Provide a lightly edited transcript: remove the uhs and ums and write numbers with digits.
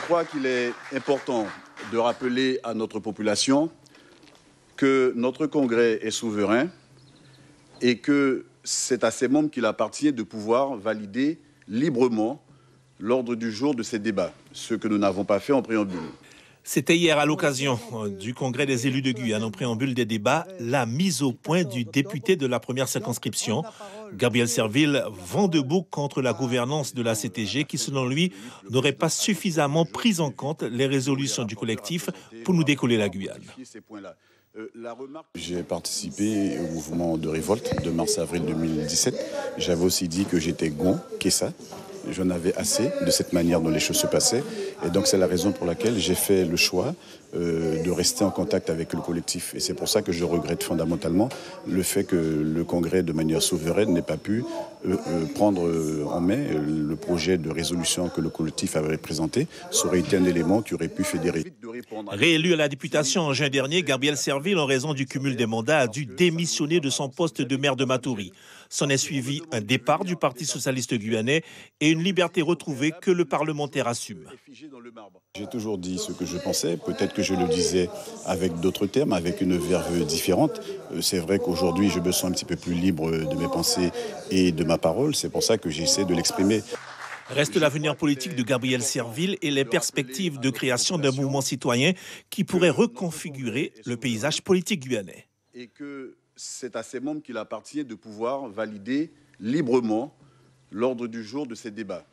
crois qu'il est important de rappeler à notre population que notre Congrès est souverain et que c'est à ses membres qu'il appartient de pouvoir valider librement l'ordre du jour de ces débats, ce que nous n'avons pas fait en préambule. C'était hier à l'occasion du Congrès des élus de Guyane, en préambule des débats, la mise au point du député de la première circonscription. Gabriel Serville vend debout contre la gouvernance de la CTG qui, selon lui, n'aurait pas suffisamment pris en compte les résolutions du collectif pour nous décoller la Guyane. J'ai participé au mouvement de révolte de mars-avril 2017. J'avais aussi dit que j'étais gon, Kessa. J'en avais assez de cette manière dont les choses se passaient. Et donc, c'est la raison pour laquelle j'ai fait le choix de rester en contact avec le collectif. Et c'est pour ça que je regrette fondamentalement le fait que le Congrès, de manière souveraine, n'ait pas pu prendre en main le projet de résolution que le collectif avait présenté. Ça aurait été un élément qui aurait pu fédérer. Réélu à la députation en juin dernier, Gabriel Serville, en raison du cumul des mandats, a dû démissionner de son poste de maire de Matoury. S'en est suivi un départ du Parti socialiste guyanais et une liberté retrouvée que le parlementaire assume. J'ai toujours dit ce que je pensais, peut-être que je le disais avec d'autres termes, avec une verve différente. C'est vrai qu'aujourd'hui, je me sens un petit peu plus libre de mes pensées et de ma parole. C'est pour ça que j'essaie de l'exprimer. Reste l'avenir politique de Gabriel Serville et les perspectives de création d'un mouvement citoyen qui pourrait reconfigurer le paysage politique guyanais. Et que c'est à ses membres qu'il appartient de pouvoir valider librement l'ordre du jour de ces débats.